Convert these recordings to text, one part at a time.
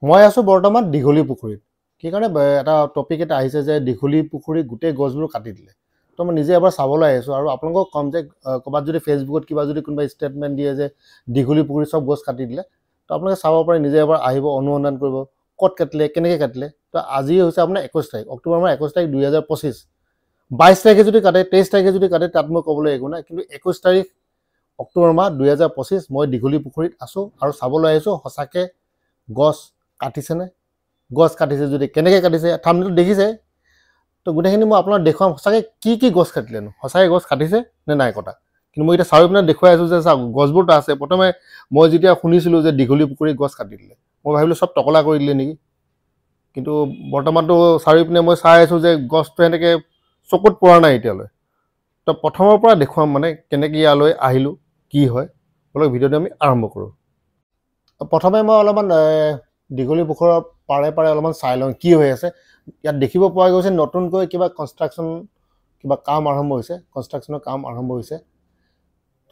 মই আছোঁ বৰ্তমান দীঘলী পুখুৰীত। কি কাৰণে এটা টপিক এটা আহিছে যে দীঘলী পুখুৰী গোটেই গছবোৰ কাটি দিলে। তো মই নিজে এবাৰ চাবলৈ আহিছোঁ আৰু আপোনালোকক ক'ম যে ক'ৰবাত যদি ফেচবুকত কিবা যদি কোনোবাই ষ্টেটমেণ্ট দিয়ে যে দীঘলী পুখুৰী চব গছ কাটি দিলে, তো আপোনালোকে চাব পাৰে, নিজে এবাৰ আহিব, অনুসন্ধান কৰিব, ক'ত কাটিলে, কেনেকৈ কাটিলে। তো আজি হৈছে আপোনাৰ 21 তাৰিখ, অক্টোবৰ মাহৰ 21 তাৰিখ 2025। 22 তাৰিখে যদি কাটে, 23 তাৰিখে যদি কাটে, তাত মই ক'বলৈ একো নাই, কিন্তু 21 তাৰিখ অক্টোবৰ মাহ 2025 মই দীঘলী পুখুৰীত আছোঁ আৰু চাবলৈ আহিছোঁ সঁচাকৈ গছ কাটিছেনে, গছ কাটিছে যদি কেনেকৈ কাটিছে, থাম্বনেইলত দেখিছে। তো গোটেইখিনি মই আপোনাক দেখুৱাম সঁচাকৈ কি গছ কাটিলেনো, সঁচাকৈ গছ কাটিছে নে নাই কটা। কিন্তু মই এতিয়া চাৰি পিনে দেখুৱাই আছোঁ যে চাওক গছবোৰতো আছে। প্ৰথমে মই যেতিয়া শুনিছিলোঁ যে দীঘলী পুখুৰী গছ কাটি দিলে, মই ভাবিলোঁ চব টকলা কৰি দিলে নেকি। কিন্তু বৰ্তমানতো চাৰিওপিনে মই চাই আছোঁ যে গছটো এনেকৈ চকুত পৰা নাই এতিয়ালৈ। তো প্ৰথমৰ পৰা দেখুৱাম মানে কেনেকৈ ইয়ালৈ আহিলোঁ, কি হয়। বলক ভিডিঅ'টো আমি আৰম্ভ কৰোঁ। প্ৰথমে মই অলপমান দীঘলী পুখুৰৰ পাৰে পাৰে অলপমান চাই লওঁ কি হৈ আছে। ইয়াত দেখিব পোৱা গৈছে নতুনকৈ কিবা কনষ্ট্ৰাকশ্যন, কিবা কাম আৰম্ভ হৈছে, কনষ্ট্ৰাকশ্যনৰ কাম আৰম্ভ হৈছে।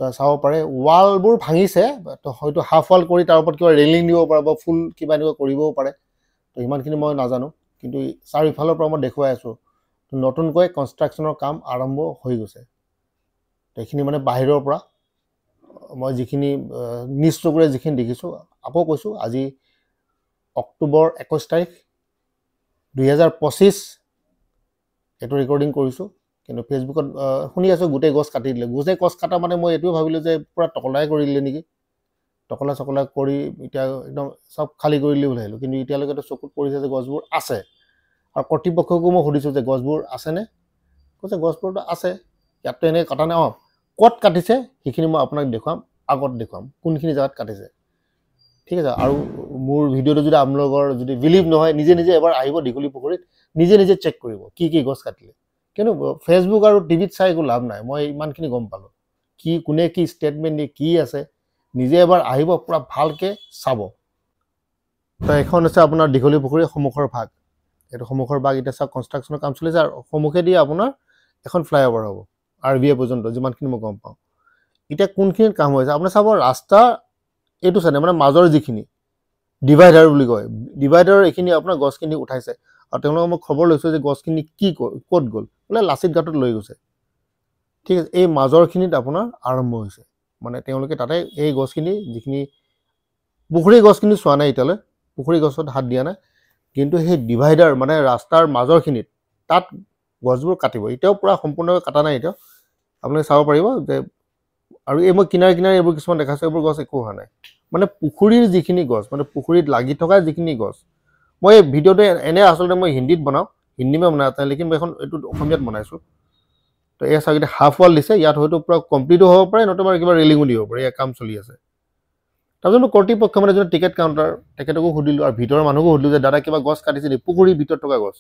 তো চাব পাৰে ৱালবোৰ ভাঙিছে, তো হয়তো হাফ ৱাল কৰি তাৰ ওপৰত কিবা ৰেলিং দিব পাৰে বা ফুল কিবা এনেকুৱা কৰিবও পাৰে। তো সিমানখিনি মই নাজানো, কিন্তু চাৰিওফালৰ পৰা মই দেখুৱাই আছোঁ নতুনকৈ কনষ্ট্ৰাকশ্যনৰ কাম আৰম্ভ হৈ গৈছে। তো এইখিনি মানে বাহিৰৰ পৰা মই যিখিনি নিজ চকুৰে যিখিনি দেখিছোঁ। আকৌ কৈছোঁ আজি অক্টোবৰ 21 তাৰিখ 2025 এইটো ৰেকৰ্ডিং কৰিছোঁ। কিন্তু ফেচবুকত শুনি আছোঁ গোটেই গছ কাটি দিলে। গোটেই গছ কটা মানে মই এইটোও ভাবিলোঁ যে পূৰা টকলাই কৰি দিলে নেকি, টকলা চকলা কৰি এতিয়া একদম চব খালী কৰি দিলে বুলি ভাবিলোঁ। কিন্তু এতিয়ালৈকেতো চকুত পৰিছে যে গছবোৰ আছে। আৰু কৰ্তৃপক্ষকো মই সুধিছোঁ যে গছবোৰ আছেনে, কৈছে গছবোৰতো আছে, ইয়াততো এনেকৈ কটা নাই। ক'ত কাটিছে সেইখিনি মই আপোনাক দেখুৱাম, আগত দেখুৱাম কোনখিনি জেগাত কাটিছে, ঠিক আছে। আৰু মোৰ ভিডিঅ'টো যদি আপোনালোকৰ যদি বিলিভ নহয়, নিজে নিজে এবাৰ আহিব দীঘলী পুখুৰীত, নিজে নিজে চেক কৰিব কি গছ কাটিলে। কিন্তু ফেচবুক আৰু টিভিত চাই একো লাভ নাই। মই ইমানখিনি গম পালোঁ কোনে কি ষ্টেটমেণ্ট দিয়ে, কি আছে। নিজে এবাৰ আহিব, পূৰা ভালকৈ চাব। তো এখন হৈছে আপোনাৰ দীঘলী পুখুৰীৰ সন্মুখৰ ভাগ। এইটো সন্মুখৰ ভাগ। এতিয়া চাওক কনষ্ট্ৰাকশ্যনৰ কাম চলিছে আৰু সন্মুখেদি আপোনাৰ এখন ফ্লাইঅভাৰ হ'ব RVA পৰ্যন্ত, যিমানখিনি মই গম পাওঁ। এতিয়া কোনখিনিত কাম হৈছে আপোনাৰ চাব, ৰাস্তা এইটো চাইডে মানে মাজৰ যিখিনি ডিভাইডাৰ বুলি কয়, ডিভাইডাৰৰ এইখিনি আপোনাৰ গছখিনি উঠাইছে। আৰু তেওঁলোকে মই খবৰ লৈছোঁ যে গছখিনি ক'ত গ'ল, বোলে লাচিত ঘাটত লৈ গৈছে, ঠিক আছে। এই মাজৰখিনিত আপোনাৰ আৰম্ভ হৈছে, মানে তেওঁলোকে তাতে এই গছখিনি যিখিনি পুখুৰী গছখিনি চোৱা নাই এতিয়ালৈ, পুখুৰী গছত হাত দিয়া নাই, কিন্তু সেই ডিভাইডাৰ মানে ৰাস্তাৰ মাজৰখিনিত তাত গছবোৰ কাটিব। এতিয়াও পূৰা সম্পূৰ্ণকৈ কাটা নাই এতিয়াও, আপোনালোকে চাব পাৰিব যে। আৰু এই মই কিনাৰে কিনাৰে এইবোৰ কিছুমান দেখাইছোঁ, এইবোৰ গছ একো হোৱা নাই। মানে পুখুৰীৰ যিখিনি গছ, মানে পুখুৰীত লাগি থকা যিখিনি গছ, মই এই ভিডিঅ'টো এনে আচলতে মই হিন্দীত বনাওঁ, হিন্দীমে বনাই আছে, লেকিন মই এখন এইটো অসমীয়াত বনাইছোঁ। তো এই চাওক এতিয়া হাফ ৱাল দিছে, ইয়াত হয়তো পূৰা কমপ্লিটো হ'ব পাৰে, নতুবা কিবা ৰেলিঙো দিব পাৰে, ইয়াৰ কাম চলি আছে। তাৰপিছত মই কৰ্তৃপক্ষ মানে যোন টিকেট কাউণ্টাৰ তেখেতকো সুধিলোঁ, আৰু ভিতৰৰ মানুহকো সুধিলোঁ যে দাদা কিবা গছ কাটিছে নেকি, পুখুৰীৰ ভিতৰত থকা গছ,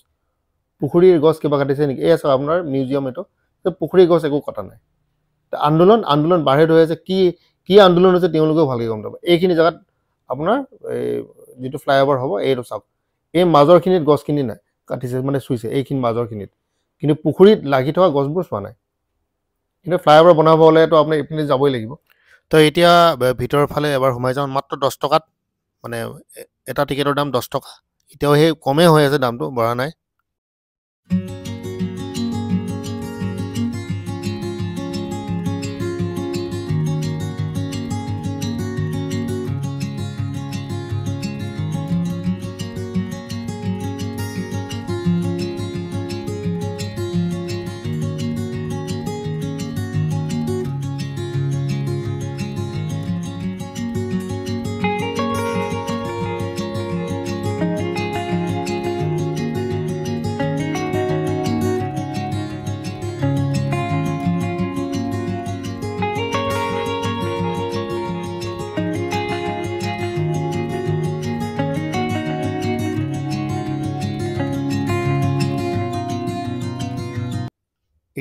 পুখুৰীৰ গছ কিবা কাটিছে নেকি। এই চাওক আপোনাৰ মিউজিয়াম, এইটো পুখুৰীৰ গছ একো কটা নাই। আন্দোলন বাহিৰত হৈ আছে, কি আন্দোলন হৈছে তেওঁলোকেও ভালকৈ গম নাপায়। এইখিনি জেগাত আপোনাৰ এই যিটো ফ্লাইঅভাৰ হ'ব, এইটো চাওক এই মাজৰখিনিত গছখিনি নাই, কাটিছে মানে চুইছে এইখিনি মাজৰখিনিত, কিন্তু পুখুৰীত লাগি থকা গছবোৰ চোৱা নাই। কিন্তু ফ্লাইঅভাৰ বনাব হ'লেতো আপুনি এইপিনে যাবই লাগিব। তো এতিয়া ভিতৰৰ ফালে এবাৰ সোমাই যাওঁ, মাত্ৰ 10 টকাত, মানে এটা টিকেটৰ দাম 10 টকা। এতিয়াও সেই কমেই হৈ আছে, দামটো বঢ়া নাই।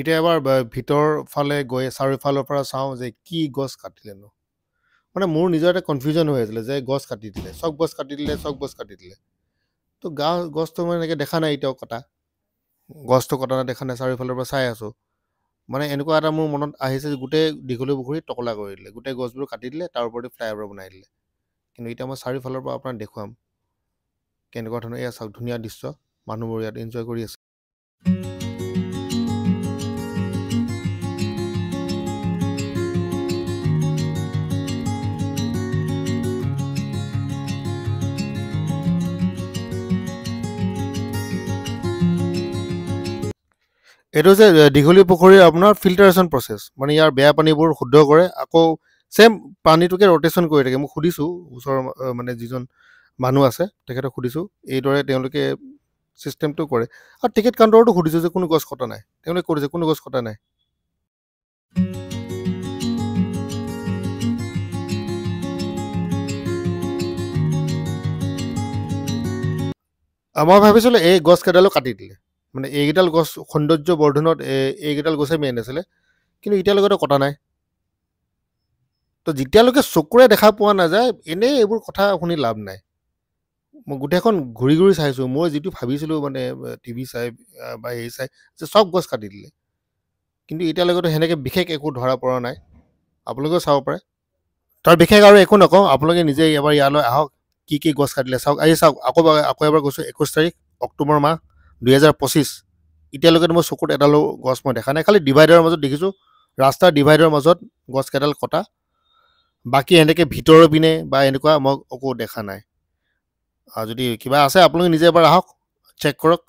এতিয়া এবাৰ ভিতৰ ফালে গৈ চাৰিওফালৰ পৰা চাওঁ যে কি গছ কাটিলেনো। মানে মোৰ নিজৰ এটা কনফিউজন হৈ আছিলে যে গছ কাটি দিলে, চব গছ কাটি দিলে, চব গছ কাটি দিলে। তো গছটো মানে এনেকৈ দেখা নাই এতিয়াও কটা, গছটো কটা দেখা নাই। চাৰিওফালৰ পৰা চাই আছোঁ, মানে এনেকুৱা এটা মোৰ মনত আহিছে যে গোটেই দীঘলী পুখুৰী টকলা কৰি দিলে, গোটেই গছবোৰ কাটি দিলে, তাৰ ওপৰতে ফ্লাইঅভাৰ বনাই দিলে। কিন্তু এতিয়া মই চাৰিওফালৰ পৰা আপোনাক দেখুৱাম কেনেকুৱা ধৰণৰ এয়া চাওক ধুনীয়া দৃশ্য মানুহবোৰ ইয়াত এনজয় কৰি আছে এইটো যে দীঘলী পুখুৰীৰ আপোনাৰ ফিল্টাৰেশ্যন প্ৰচেছ মানে ইয়াৰ বেয়া পানীবোৰ শুদ্ধ কৰে আকৌ ছেম পানীটোকে ৰটেশ্যন কৰি থাকে মই সুধিছোঁ ওচৰৰ মানে যিজন মানুহ আছে তেখেতক সুধিছোঁ এইদৰে তেওঁলোকে ছিষ্টেমটো কৰে আৰু টিকেট কাউণ্টাৰতো সুধিছোঁ যে কোনো গছ কটা নাই তেওঁলোকে কৰিছে কোনো গছ কটা নাই মই ভাবিছিলোঁ এই গছ কেইডালো কাটি দিলে মানে এইকেইডাল গছ সৌন্দৰ্য বৰ্ধনত এইকেইডাল গছে মেইন আছিলে কিন্তু এতিয়ালৈকেতো কটা নাই তো যেতিয়ালৈকে চকুৰে দেখা পোৱা নাযায় এনেই এইবোৰ কথা শুনি লাভ নাই মই গোটেইখন ঘূৰি ঘূৰি চাইছোঁ মই যিটো ভাবিছিলোঁ মানে টিভি চাই বা হেৰি চাই যে চব গছ কাটি দিলে কিন্তু এতিয়ালৈকেতো সেনেকৈ বিশেষ একো ধৰা পৰা নাই আপোনালোকেও চাব পাৰে তাৰ বিশেষ আৰু একো নকওঁ আপোনালোকে নিজে এবাৰ ইয়ালৈ আহক কি গছ কাটিলে চাওক আহি চাওক আকৌ এবাৰ কৈছোঁ 21 তাৰিখ অক্টোবৰ মাহ 2025 এতিয়ালৈকে মই চকুত এডালো গছ মই দেখা নাই খালি ডিভাইডাৰৰ মাজত দেখিছোঁ ৰাস্তাৰ ডিভাইডাৰৰ মাজত গছ কেইডাল কটা বাকী এনেকৈ ভিতৰৰ পিনে বা এনেকুৱা মই একো দেখা নাই যদি কিবা আছে আপোনালোকে নিজে এবাৰ আহক চেক কৰক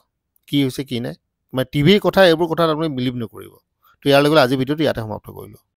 কি হৈছে কি নাই মানে টিভিৰ কথা এইবোৰ কথাত আপুনি বিলিভ নকৰিব তো ইয়াৰ লগে আজি ভিডিঅ'টো ইয়াতে সমাপ্ত কৰিলোঁ